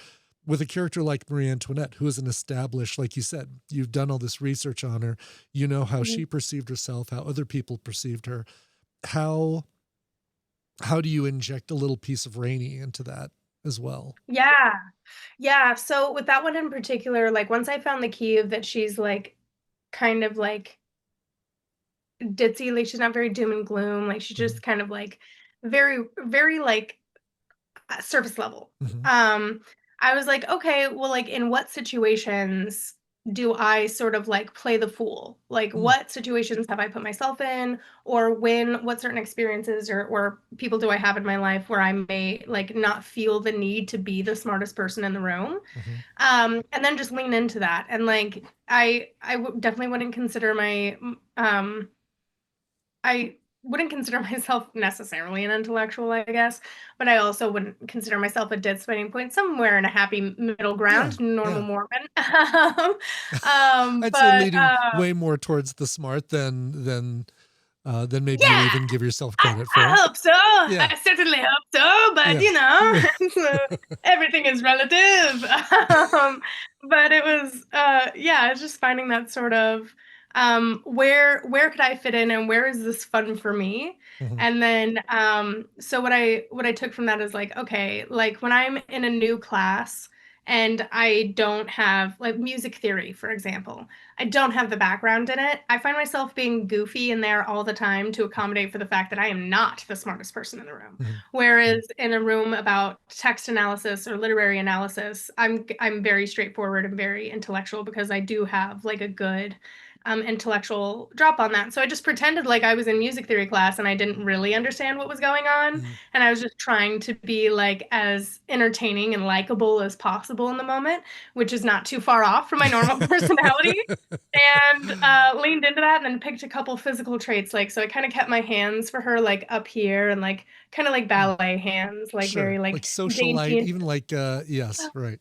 With a character like Marie Antoinette, who is an established, like you said, you've done all this research on her, you know how Mhm. she perceived herself, how other people perceived her. How how do you inject a little piece of Rainey into that as well? Yeah. Yeah. So with that one in particular, like once I found the key of that she's like kind of like ditzy, like she's not very doom and gloom, like she's Mm-hmm. just kind of like very, very like surface level. Mm-hmm. Um, I was like, okay, well, like in what situations do I sort of like play the fool? Like Mm. what situations have I put myself in, or what certain experiences or people do I have in my life where I may like not feel the need to be the smartest person in the room? Mm-hmm. And then just lean into that. And like definitely wouldn't consider I wouldn't consider myself necessarily an intellectual, I guess, but I also wouldn't consider myself a dead spending point, somewhere in a happy middle Yeah, ground, normal yeah. Mormon. I'd say But leading way more towards the smart than maybe you yeah, even give yourself I, credit I for. hope so. Yeah, I certainly hope so, but yeah, yeah. so everything is relative. But it was, yeah, it's just finding that sort of where could I fit in and where is this fun for me? Mm-hmm. And then so what I took from that is like, okay, like when I'm in a new class and I don't have like music theory, for example. I don't have the background in it. I find myself being goofy in there all the time to accommodate for the fact that I am not the smartest person in the room. Mm-hmm. Whereas in a room about text analysis or literary analysis, I'm very straightforward and very intellectual because I do have like a good intellectual drop on that. So I just pretended like I was in music theory class and I didn't really understand what was going on. Mm-hmm. And I was just trying to be like as entertaining and likable as possible in the moment, which is not too far off from my normal personality and leaned into that and then picked a couple physical traits like so I kind of kept my hands for her like up here and like kind of like Mm. ballet hands like very Sure, like like dainty socialite, and even like yes, right,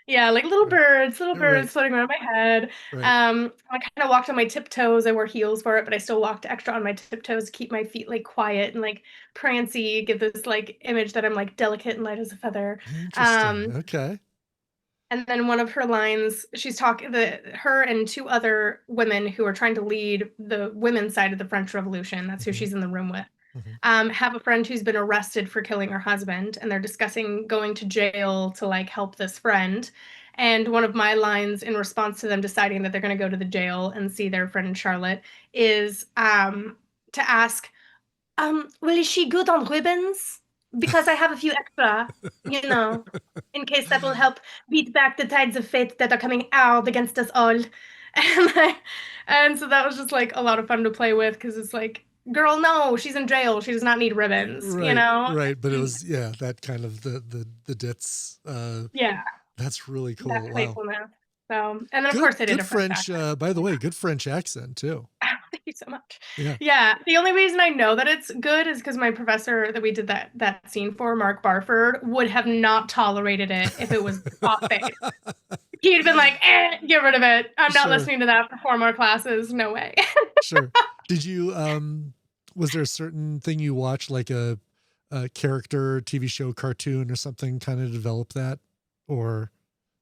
yeah, like right, little right, birds floating around my head. right. I kind of walked on my tiptoes. I wore heels for it, but I still walked extra on my tiptoes to keep my feet like quiet and like prancy, give this like image that I'm like delicate and light as a feather. Interesting. Um, Okay. And then one of her lines, she's talking her and two other women who are trying to lead the women's side of the French Revolution. That's who Mm-hmm. she's in the room with. Mm-hmm. Have a friend who's been arrested for killing her husband, and they're discussing going to jail to like help this friend. And one of my lines in response to them deciding that they're going to go to the jail and see their friend Charlotte is to ask, well, is she good on ribbons? Because I have a few extra, you know, in case that will help beat back the tides of fate that are coming out against us all. And so that was just like a lot of fun to play with because it's like, girl, no, she's in jail. She does not need ribbons, you Right, know? right. But it And was, yeah, that kind of the ditz. yeah, That's really that cool. Wow. playfulness. So, and then of Good course I did good a French French, accent. by the way, good French accent too. Thank you so much. Yeah. Yeah, the only reason I know that it's good is because my professor that we did that scene for, Mark Barford, would have not tolerated it if it was off base. He'd been like, get rid of it. I'm not Sure, listening to that for 4 more classes. No way. sure. Did you was there a certain thing you watched, like a character, TV show, cartoon, or something, kind of develop that, or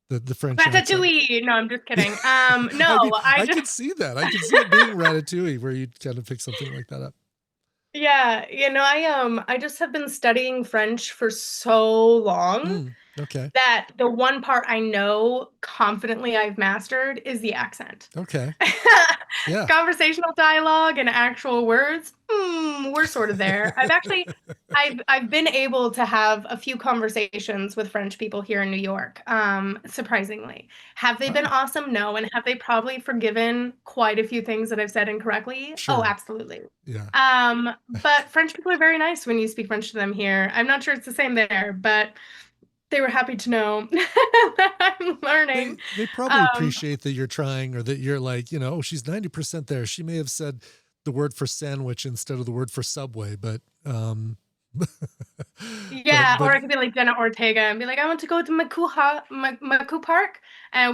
the French accent? Ratatouille. No, I'm just kidding. No, I mean, I I just could see that. I could see it being Ratatouille, where you'd kind of pick something like that up. yeah, I just have been studying French for so long Mm, okay, that the one part I know confidently I've mastered is the accent. okay, yeah. Conversational dialogue and actual words, we're sort of there. I've been able to have a few conversations with French people here in New York, surprisingly. Have they been Oh, awesome? No. And have they probably forgiven quite a few things that I've said incorrectly? Oh, sure. absolutely. Yeah. But French people are very nice when you speak French to them here. I'm not sure it's the same there, but they were happy to know that I'm learning. They probably Um, appreciate that you're trying, or that you're like, oh, she's 90% there. She may have said the word for sandwich instead of the word for subway, but yeah, or but I could be like Jenna Ortega and be like, I want to go to Maku Park,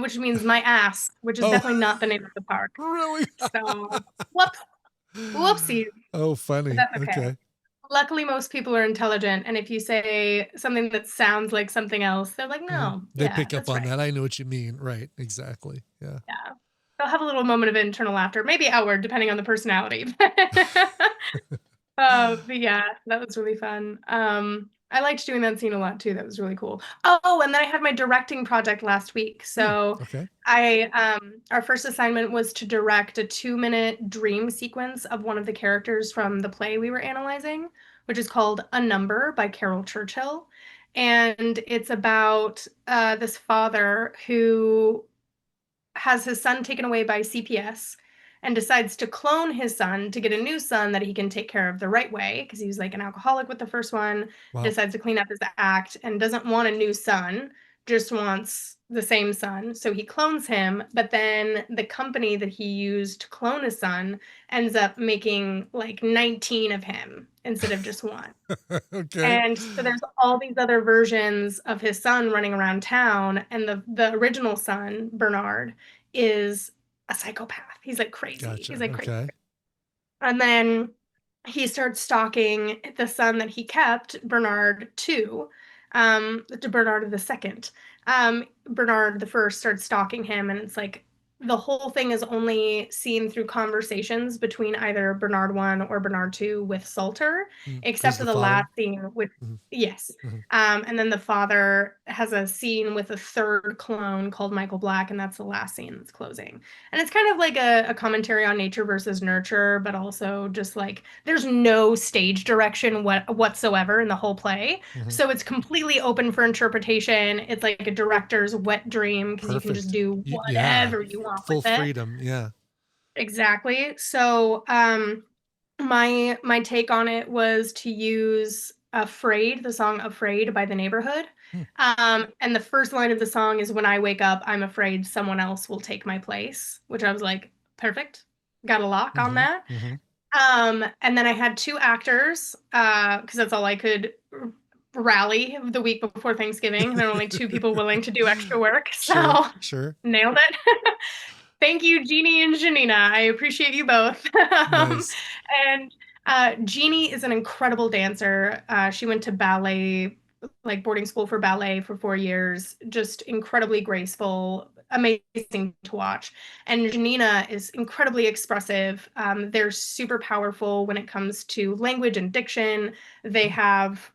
which means my ass, which is oh, definitely not the name of the park. really? So, whoops, whoopsie, Oh, but funny. that's okay. Okay. Luckily, most people are intelligent, and if you say something that sounds like something else, they're like, Hmm. no, They yeah, pick up that's on right. that. I know what you mean. Right. Exactly. Yeah. Yeah. They'll have a little moment of internal laughter, maybe outward, depending on the personality. But yeah, that was really fun. I liked doing that scene a lot too. That was really cool. Oh, and then I had my directing project last week. Hmm. So Okay. our first assignment was to direct a 2-minute dream sequence of one of the characters from the play we were analyzing, which is called A Number by Carol Churchill. And it's about this father who has his son taken away by CPS and decides to clone his son to get a new son that he can take care of the right way because he was like an alcoholic with the first one, Wow. decides to clean up his act and doesn't want a new son, just wants the same son. So he clones him, but then the company that he used to clone his son ends up making like 19 of him instead of just one. Okay. And so there's all these other versions of his son running around town, and the original son, Bernard, is a psychopath. He's like crazy. He's Gotcha. like crazy. Okay. And then he starts stalking the son that he kept, Bernard too, to Bernard the second. Bernard the first starts stalking him, and it's like the whole thing is only seen through conversations between either Bernard one or Bernard two with Salter, Who's except for the the father? last scene with Hmm. yes. Hmm. And then the father has a scene with a third clone called Michael Black, and that's the last scene that's closing. And it's kind of like a commentary on nature versus nurture, but also just like there's no stage direction whatsoever in the whole play. Hmm. So it's completely open for interpretation. It's like a director's wet dream because you can just Perfect. do Yeah. whatever you want with Full it. freedom. Yeah. Exactly. So my take on it was to use Afraid, the song Afraid by The Neighborhood. Hmm. And the first line of the song is when I wake up, I'm afraid someone else will take my place, which I was like, perfect. Got a lock on Hmm. that. Hmm. And then I had two actors, because that's all I could rally the week before Thanksgiving. There were only two people willing to do extra work, Sure. so Sure. nailed it. Thank you, Jeannie and Janina. I appreciate you both. um, Nice. and Jeannie is an incredible dancer. She went to ballet, like boarding school for ballet for 4 years, just incredibly graceful, amazing to watch. And Janina is incredibly expressive. They're super powerful when it comes to language and diction. They have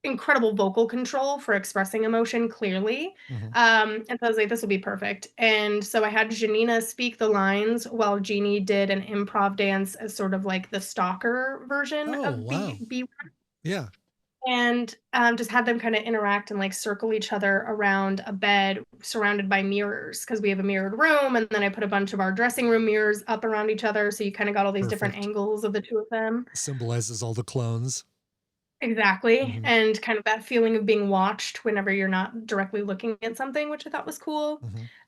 incredible vocal control for expressing emotion clearly. Hmm. And so I was like, this will be perfect. And so I had Janina speak the lines while Jeannie did an improv dance as sort of like the stalker version Oh, of wow. B, Yeah. and just had them kind of interact and like circle each other around a bed surrounded by mirrors because we have a mirrored room. And then I put a bunch of our dressing room mirrors up around each other. So you kind of got all these different Perfect. angles of the two of them. Symbolizes all the clones. Exactly. Hmm. And kind of that feeling of being watched whenever you're not directly looking at something, which I thought was cool.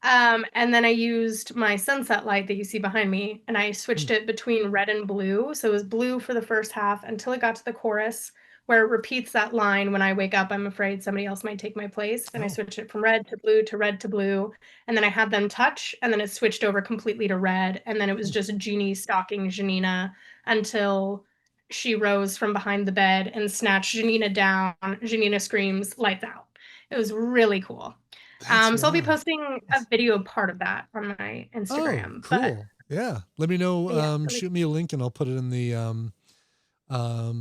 Hmm. And then I used my sunset light that you see behind me, and I switched it between red and blue. So it was blue for the first half until it got to the chorus where it repeats that line, when I wake up, I'm afraid somebody else might take my place. And I Oh. switched it from red to blue to red to blue. And then I had them touch, and then it switched over completely to red. And then it was Hmm. just Jeannie stalking Janina until she rose from behind the bed and snatched Janina down. Janina screams, lights out. It was really cool. That's So I'll be wild. posting a video part of that on my Oh, Instagram. But cool. Yeah. Let me know. yeah, really, Shoot me a link and I'll put it in the I'll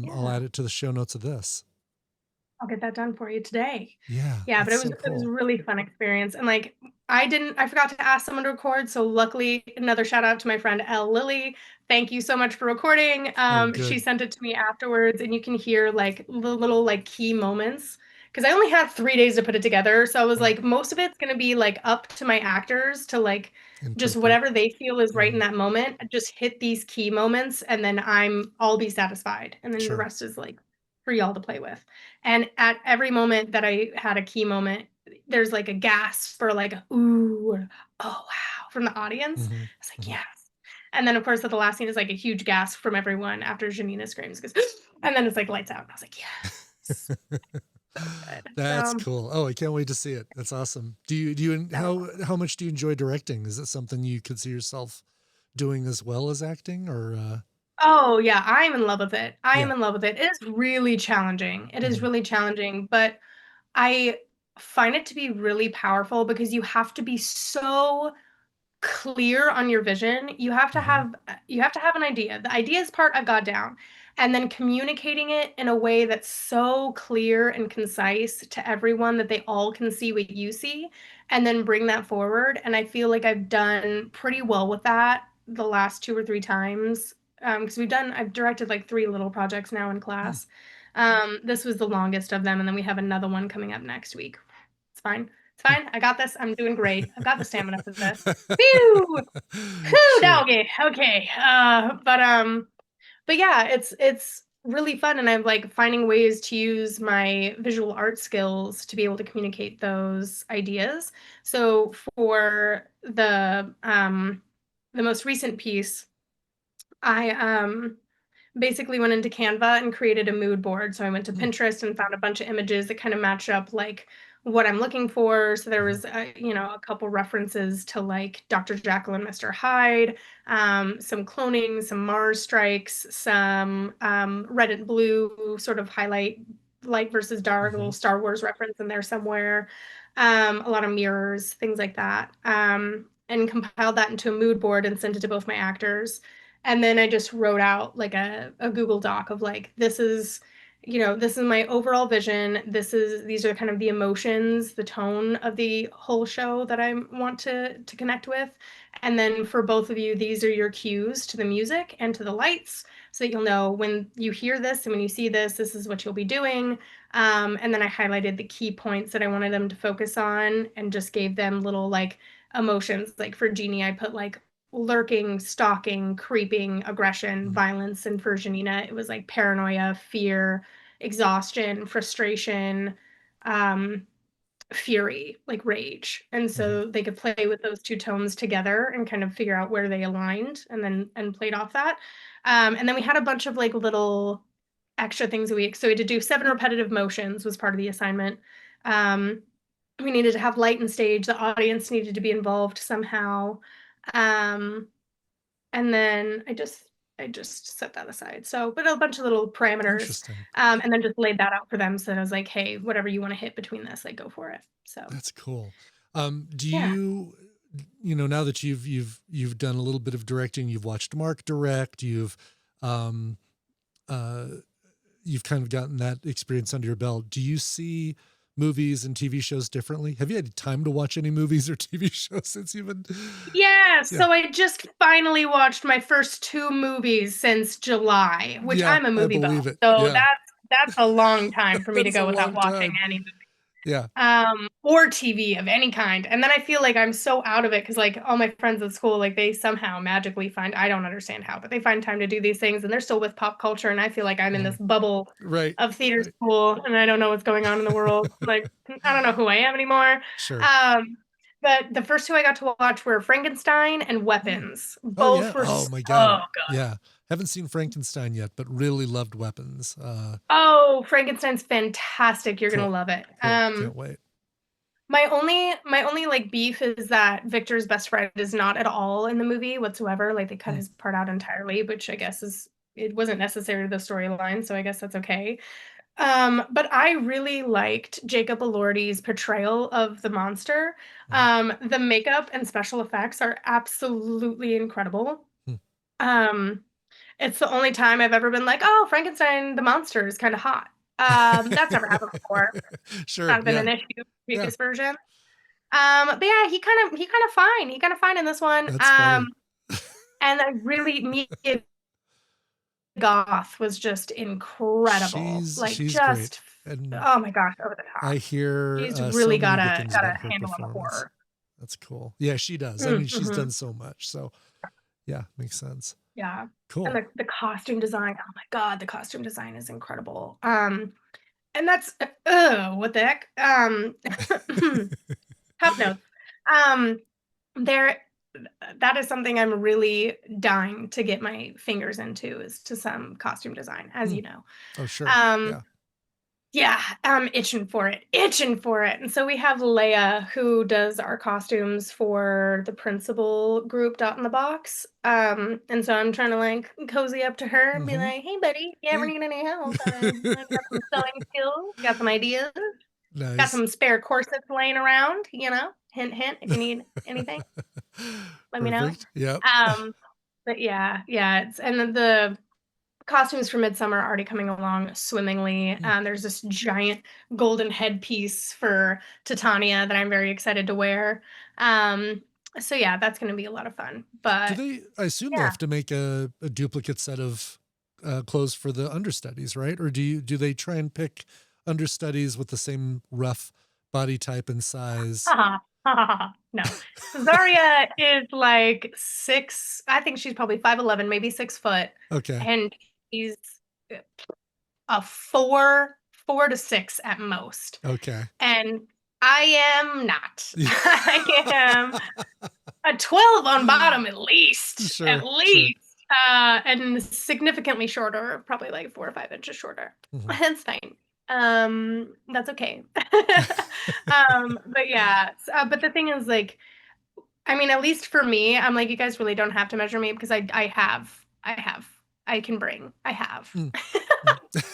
yeah. add it to the show notes of this. I'll get that done for you today. Yeah, Yeah, but that's it was so it was a cool. really fun experience, and, like, I forgot to ask someone to record, so luckily, another shout out to my friend Elle Lilly. Thank you so much for recording. Oh, She good. sent it to me afterwards, and you can hear, like, the little, like, key moments. Because I only had 3 days to put it together, so I was Right. like, most of it's gonna be, like, up to my actors to, like, just Interpret. whatever they feel is right in Mhm. that moment, just hit these key moments, and then I'll be satisfied, and then the Sure. rest is, like, for y'all to play with. And at every moment that I had a key moment, there's like a gasp for like, ooh, or, oh wow, from the audience. Hmm. I was like, Hmm. yes. And then of course at the last scene is like a huge gasp from everyone after Janina screams, goes, and then it's like lights out. And I was like, yes. So good. That's So cool. Oh, I can't wait to see it. That's awesome. that was awesome. How much do you enjoy directing? Is it something you could see yourself doing as well as acting or Oh yeah, I'm in love with it. I am yeah. in love with it. It is really challenging. It is Hmm. really challenging, but I find it to be really powerful because you have to be so clear on your vision. Hmm. You have to have an idea. The ideas part I've got down. And then communicating it in a way that's so clear and concise to everyone that they all can see what you see and then bring that forward. And I feel like I've done pretty well with that the last 2 or 3 times. Because I've directed like 3 little projects now in Hmm. class. This was the longest of them, and then we have another one coming up next week. It's fine. It's fine. I got this. I'm doing great. I've got the stamina for this. Phew! Whew, Sure. doggy. Okay. But yeah, it's really fun, and I'm like finding ways to use my visual art skills to be able to communicate those ideas. So for the most recent piece, I basically went into Canva and created a mood board. So I went to Mm-hmm. Pinterest and found a bunch of images that kind of match up like what I'm looking for. So there Mm-hmm. was, a couple references to like Dr. Jekyll and Mr. Hyde, some cloning, some Mars strikes, some red and blue sort of highlight light versus dark, a Mm-hmm. little Star Wars reference in there somewhere, a lot of mirrors, things like that. And compiled that into a mood board and sent it to both my actors. And then I just wrote out like a Google Doc of like, this is my overall vision. These are kind of the emotions, the tone of the whole show that I want to connect with. And then for both of you, these are your cues to the music and to the lights so that you'll know when you hear this and when you see this, this is what you'll be doing. And then I highlighted the key points that I wanted them to focus on and just gave them little like emotions. Like for Jeannie, I put like lurking, stalking, creeping, aggression, Mm-hmm. violence, and for Janina, it was like paranoia, fear, exhaustion, frustration, um, fury, like rage. And Mm-hmm. so they could play with those two tones together and kind of figure out where they aligned and played off that. And then we had a bunch of like little extra things a week. So we had to do 7 repetitive motions was part of the assignment. Um, we needed to have light and stage. The audience needed to be involved somehow. Um, and then I just set that aside. So, but a bunch of little parameters, Interesting. and then just laid that out for them. So I was like, hey, whatever you want to hit between this, like go for it. So That's cool. Do yeah. now that you've done a little bit of directing, you've watched Mark direct, um, uh, you've kind of gotten that experience under your belt. Do you see movies and TV shows differently? Have you had time to watch any movies or TV shows since you've been? Yeah, Yeah, so I just finally watched my first 2 movies since July, which yeah, I'm a I movie buff. believe it. So Yeah, that's a long time for me that to is a go without long watching time. any movie. Yeah. Or TV of any kind. And then I feel like I'm so out of it because like all my friends at school, like they somehow magically find, I don't understand how, but they find time to do these things and they're still with pop culture. And I feel like I'm in Mhm. this bubble Right. of theater Right. school and I don't know what's going on in the world. Like, I don't know who I am anymore. Sure. Um, but the first two I got to watch were Frankenstein and Mm. Weapons. Oh Both yeah. were Oh so my God. good. Yeah. Haven't seen Frankenstein yet, but really loved Weapons. Oh, Frankenstein's fantastic. You're gonna Cool. love it. Cool. Can't wait. My only like beef is that Victor's best friend is not at all in the movie whatsoever. Like they cut Hmm. his part out entirely, which I guess it wasn't necessary to the storyline, so I guess that's okay. But I really liked Jacob Elordi's portrayal of the monster. Hmm. The makeup and special effects are absolutely incredible. Hmm. Um, it's the only time I've ever been like, oh, Frankenstein the monster is kind of hot. That's never happened before. Sure. Not been Yeah. an issue Yeah. previous version. But yeah, he kind of fine. He kind of fine in this one. That's funny. And I really Mia Goth was just incredible. Like She's great. just And oh my gosh, over the I top. hear She's so really many got good a things got a about her handle on the performance. horror. That's cool. Yeah, she does. I mean, she's Mm-hmm. done so much. So yeah, makes sense. Yeah. And Cool. the costume design, oh my God, the costume design is incredible. And that's what the heck? Top notes. Um, there that is something I'm really dying to get my fingers into is to some costume design, as Hmm. you know. Oh, sure. Um, Yeah. yeah, I'm itching for it. And so we have Leia who does our costumes for the principal group Dot in the Box. And so I'm trying to like cozy up to her and be Mm-hmm. like, "Hey, buddy, you ever Hey. need any help? I've got some sewing skills, got some ideas, got Nice. some spare corsets laying around. Hint, hint. If you need anything, let me know." Perfect. Yep. But yeah, it's and then the costumes for Midsummer are already coming along swimmingly. Hmm. There's this giant golden headpiece for Titania that I'm very excited to wear. Um, so yeah, that's going to be a lot of fun. Do But they, I assume they yeah, have to make a duplicate set of clothes for the understudies, right? Or do they try and pick understudies with the same rough body type and size? haha, haha, no. Zaria is like 6. I think she's probably 5'11", maybe 6 foot, Okay. and he's a 4 to 6 at most. Okay. And I am not. I am a 12 on bottom at least. At Sure. Sure. least. And significantly shorter, probably like 4 or 5 inches shorter. Hmm. That's fine. That's okay. But yeah, but the thing is like, I mean, at least for me, I'm like, you guys really don't have to measure me because I can bring, I have. Mm. Mm.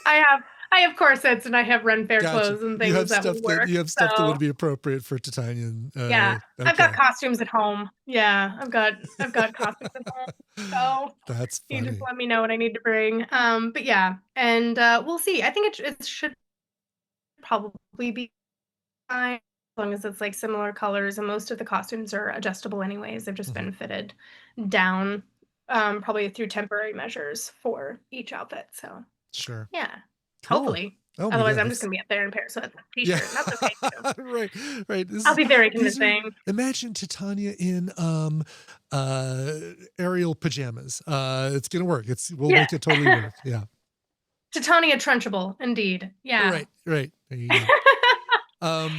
I have I have corsets and I have run fair Gotcha. clothes and things that will work. You have stuff that So would be appropriate for Titanian. yeah, I've got Okay. costumes at home. Yeah, I've got costumes at home. So That's you just funny. let me know what I need to bring. But yeah, and we'll see. I think it should probably be fine as long as it's like similar colors. And most of the costumes are adjustable anyways. They've just Hmm. been fitted down, probably through temporary measures for each outfit. So Sure. yeah, Cool. hopefully. Oh my Otherwise, God. I'm just That's gonna be up there in a pair of sweats and a yeah. t-shirt, and that's okay too. Right. Right. I'll be very These are convincing. imagine Titania in uh aerial pajamas. It's gonna work. We'll Yeah. make it totally work. Yeah. Titania Trunchable, indeed. Yeah. Right. Right. There you go. Um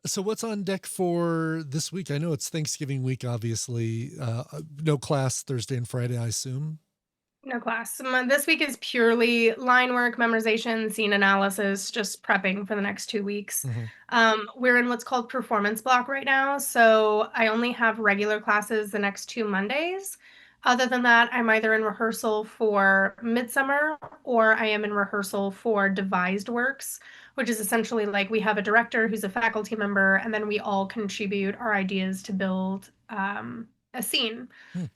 so what's on deck for this week? I know it's Thanksgiving week, obviously. No class Thursday and Friday, I assume. No class. This week is purely line work, memorization, scene analysis, just prepping for the next 2 weeks. Hmm. We're in what's called performance block right now, so I only have regular classes the next 2 Mondays. Other than that, I'm either in rehearsal for Midsummer or I am in rehearsal for devised works, which is essentially like we have a director who's a faculty member, and then we all contribute our ideas to build a scene, Hmm.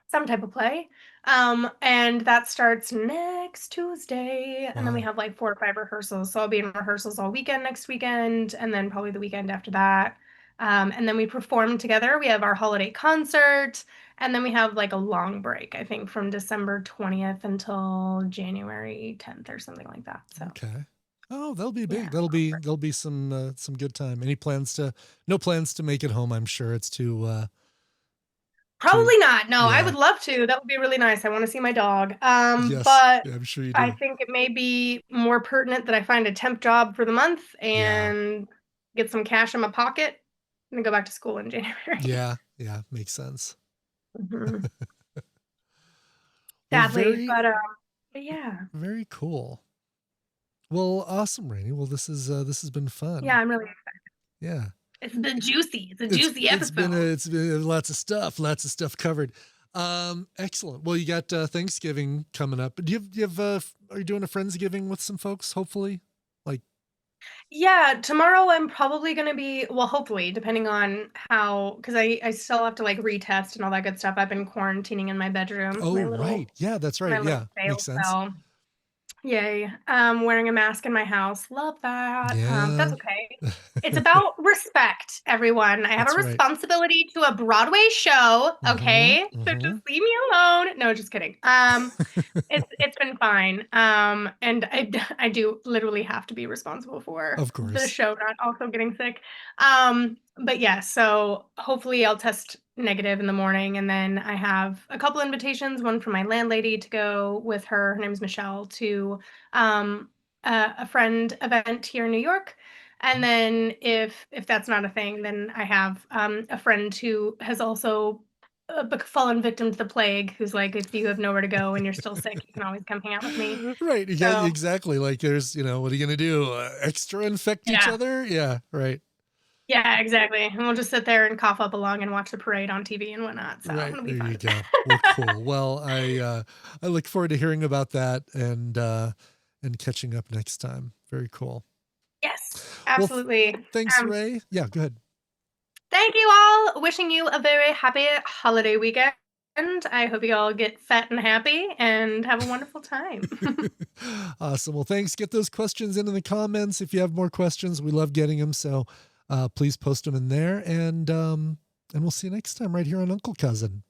some type of play. And that starts next Tuesday. And then we Wow. have like 4 or 5 rehearsals. So I'll be in rehearsals all weekend next weekend, and then probably the weekend after that. And then we perform together. We have our holiday concert, and then we have like a long break, I think, from December 20th until January 10th or something like that. So Okay. Oh, that'll be big. yeah. There'll be some good time. No plans to make it home, I'm sure. It's too Probably not. No, I yeah. would love to. That would be really nice. I want to see my dog. Yes. But Yeah, I'm sure you I do. think it may be more pertinent that I find a temp job for the month Yeah. and get some cash in my pocket and then go back to school in January. Yeah. Yeah, makes sense. Mhm. Well, sadly, very, but yeah. very cool. Well, awesome, Rainey. Well, this has been Yeah, fun. I'm really Yeah. it's a juicy episode. It's been lots of stuff covered. Excellent. Well, you got Thanksgiving coming up. Do you have are you doing a Friendsgiving with some folks, hopefully? Like, Yeah, tomorrow I'm probably gonna be well, hopefully, depending on how, because I still have to like retest and all that good stuff. I've been quarantining in my bedroom, oh right. Yeah, that's my right. little Yeah. jail Makes sense. cell. Yay. Wearing a mask in my house. Love that. That's Yeah. okay. It's about respect, everyone. I have a That's right. responsibility to a Broadway show, Mm-hmm. okay? So Mm-hmm. just leave me alone. No, just kidding. It's been fine. And I do literally have to be responsible for Of the course. show not also getting sick. But yeah, so hopefully I'll test negative in the morning, and then I have a couple invitations, one from my landlady to go with her. Her name's Michelle, to um a friend event here in New York. And then if that's not a thing, then I have a friend who has also fallen victim to the plague, who's like, if you have nowhere to go and you're still sick, you can always come hang out with me. Right. Yeah, So exactly. Like there's, what are you going to do? Extra infect each yeah, other? Yeah, right. yeah, exactly. And we'll just sit there and cough up along and watch the parade on TV and whatnot. So Right. it'll be There you fun. go. Well, cool. Well, I look forward to hearing about that and catching up next time. Very cool. Yes, Well, absolutely. thanks, Um, Ray. Yeah, go ahead. Thank you all. Wishing you a very happy holiday weekend. I hope you all get fat and happy and have a wonderful time. Awesome. Well, thanks. Get those questions in the comments. If you have more questions, we love getting them. So please post them in there. And we'll see you next time right here on Uncle Cousin.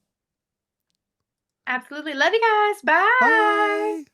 Absolutely. Love you guys. Bye. Bye.